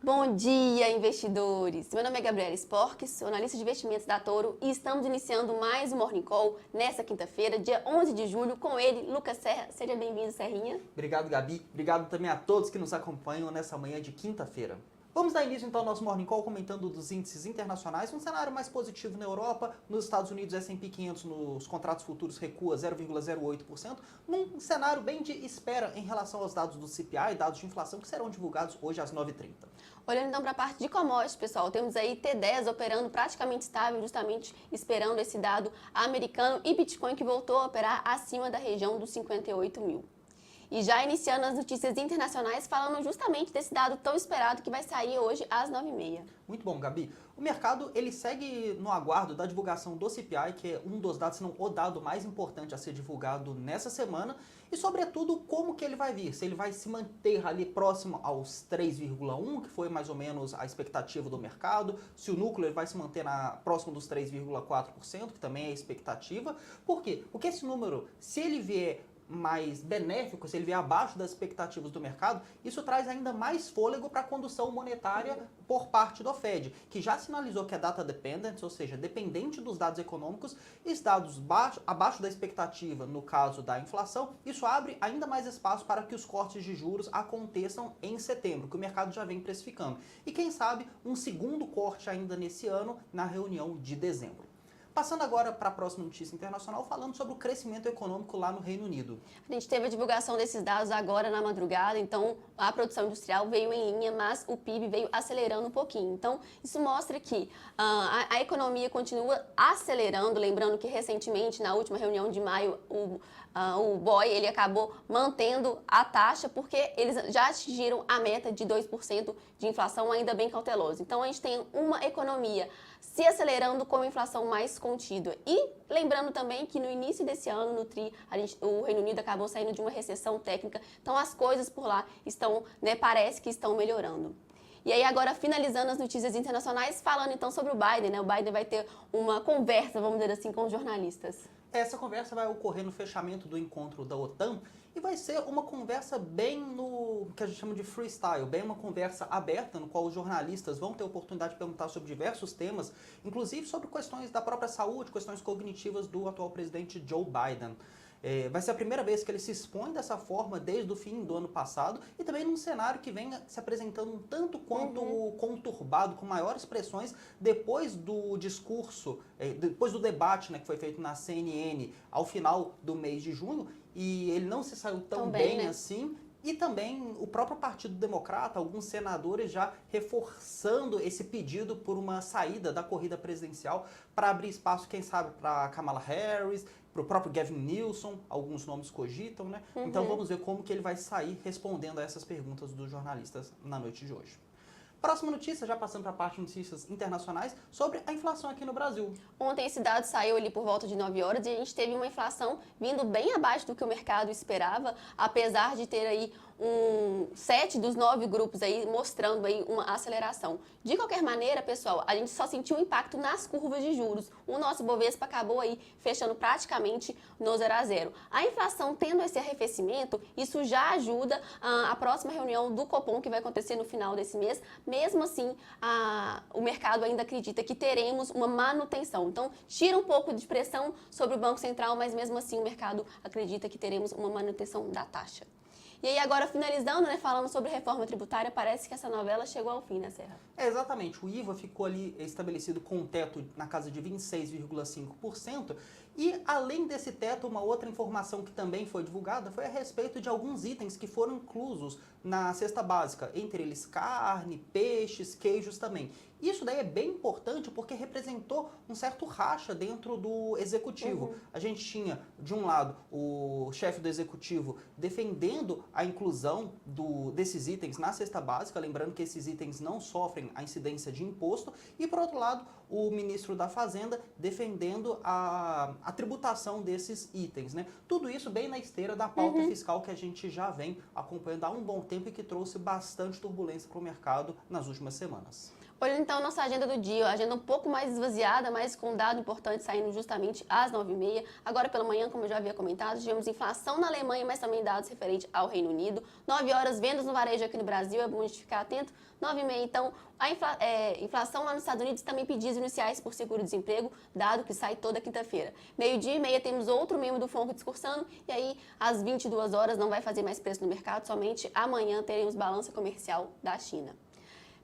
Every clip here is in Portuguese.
Bom dia, investidores! Meu nome é Gabriela Spork, sou analista de investimentos da Toro e estamos iniciando mais um Morning Call nesta quinta-feira, dia 11 de julho, com ele, Lucas Serra. Seja bem-vindo, Serrinha. Obrigado, Gabi. Obrigado também a todos que nos acompanham nessa manhã de quinta-feira. Vamos dar início então ao nosso Morning Call comentando dos índices internacionais, um cenário mais positivo na Europa. Nos Estados Unidos, S&P 500 nos contratos futuros recua 0,08%, num cenário bem de espera em relação aos dados do CPI, dados de inflação que serão divulgados hoje às 9h30. Olhando então para a parte de commodities, pessoal, temos aí T10 operando praticamente estável, justamente esperando esse dado americano, e Bitcoin que voltou a operar acima da região dos 58 mil. E já iniciando as notícias internacionais, falando justamente desse dado tão esperado que vai sair hoje às 9h30. Muito bom, Gabi. O mercado ele segue no aguardo da divulgação do CPI, que é um dos dados, se não o dado mais importante a ser divulgado nessa semana, e sobretudo como que ele vai vir, se ele vai se manter ali próximo aos 3,1, que foi mais ou menos a expectativa do mercado, se o núcleo ele vai se manter próximo dos 3,4%, que também é a expectativa. Por quê? Porque esse número, se ele vier mais benéfico, se ele vier abaixo das expectativas do mercado, isso traz ainda mais fôlego para a condução monetária por parte do Fed, que já sinalizou que é data dependent, ou seja, dependente dos dados econômicos, e os dados abaixo da expectativa, no caso da inflação, isso abre ainda mais espaço para que os cortes de juros aconteçam em setembro, que o mercado já vem precificando. E quem sabe um segundo corte ainda nesse ano, na reunião de dezembro. Passando agora para a próxima notícia internacional, falando sobre o crescimento econômico lá no Reino Unido. A gente teve a divulgação desses dados agora na madrugada, então a produção industrial veio em linha, mas o PIB veio acelerando um pouquinho. Então, isso mostra que a economia continua acelerando, lembrando que recentemente, na última reunião de maio, o BOE ele acabou mantendo a taxa porque eles já atingiram a meta de 2% de inflação, ainda bem cauteloso. Então, a gente tem uma economia se acelerando com a inflação mais contida. E lembrando também que no início desse ano, no TRI, o Reino Unido acabou saindo de uma recessão técnica, então as coisas por lá estão, parece que estão melhorando. E aí agora, finalizando as notícias internacionais, falando então sobre o Biden, O Biden vai ter uma conversa, vamos dizer assim, com os jornalistas. Essa conversa vai ocorrer no fechamento do encontro da OTAN e vai ser uma conversa bem no que a gente chama de freestyle, bem uma conversa aberta, no qual os jornalistas vão ter a oportunidade de perguntar sobre diversos temas, inclusive sobre questões da própria saúde, questões cognitivas do atual presidente Joe Biden. Vai ser a primeira vez que ele se expõe dessa forma desde o fim do ano passado e também num cenário que vem se apresentando um tanto quanto conturbado, com maiores pressões depois do discurso, depois do debate, que foi feito na CNN ao final do mês de junho, e ele não se saiu tão bem assim. E também o próprio Partido Democrata, alguns senadores já reforçando esse pedido por uma saída da corrida presidencial para abrir espaço, quem sabe, para Kamala Harris, para o próprio Gavin Newsom, alguns nomes cogitam, Então vamos ver como que ele vai sair respondendo a essas perguntas dos jornalistas na noite de hoje. Próxima notícia, já passando para a parte de notícias internacionais, sobre a inflação aqui no Brasil. Ontem esse dado saiu ali por volta de 9 horas e a gente teve uma inflação vindo bem abaixo do que o mercado esperava, apesar de ter aí 7 dos 9 grupos aí mostrando aí uma aceleração. De qualquer maneira, pessoal, a gente só sentiu um impacto nas curvas de juros. O nosso Bovespa acabou aí fechando praticamente no 0 a 0. A inflação tendo esse arrefecimento, isso já ajuda a próxima reunião do Copom, que vai acontecer no final desse mês. Mesmo assim, o mercado ainda acredita que teremos uma manutenção. Então, tira um pouco de pressão sobre o Banco Central, mas mesmo assim o mercado acredita que teremos uma manutenção da taxa. E aí agora, finalizando, falando sobre reforma tributária, parece que essa novela chegou ao fim, Serra? Exatamente. O IVA ficou ali estabelecido com um teto na casa de 26,5%. E, além desse teto, uma outra informação que também foi divulgada foi a respeito de alguns itens que foram inclusos na cesta básica, entre eles carne, peixes, queijos também. Isso daí é bem importante porque representou um certo racha dentro do executivo. A gente tinha, de um lado, o chefe do executivo defendendo a inclusão desses itens na cesta básica, lembrando que esses itens não sofrem a incidência de imposto, e, por outro lado, o ministro da Fazenda defendendo a tributação desses itens. Tudo isso bem na esteira da pauta fiscal que a gente já vem acompanhando há um bom tempo, tempo e que trouxe bastante turbulência para o mercado nas últimas semanas. Olha então a nossa agenda do dia, a agenda um pouco mais esvaziada, mas com um dado importante saindo justamente às 9h30. Agora pela manhã, como eu já havia comentado, tivemos inflação na Alemanha, mas também dados referentes ao Reino Unido. 9 horas, vendas no varejo aqui no Brasil, é bom a gente ficar atento. 9h30, então, a inflação lá nos Estados Unidos também pedidos iniciais por seguro-desemprego, dado que sai toda quinta-feira. 12h30 temos outro membro do FONC discursando, e aí às 22 horas não vai fazer mais preço no mercado, somente amanhã teremos balança comercial da China.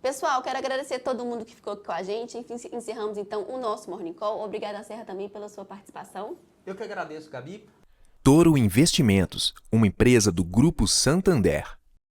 Pessoal, quero agradecer a todo mundo que ficou aqui com a gente. Enfim, encerramos então o nosso Morning Call. Obrigada, Serra, também pela sua participação. Eu que agradeço, Gabi. Toro Investimentos, uma empresa do Grupo Santander.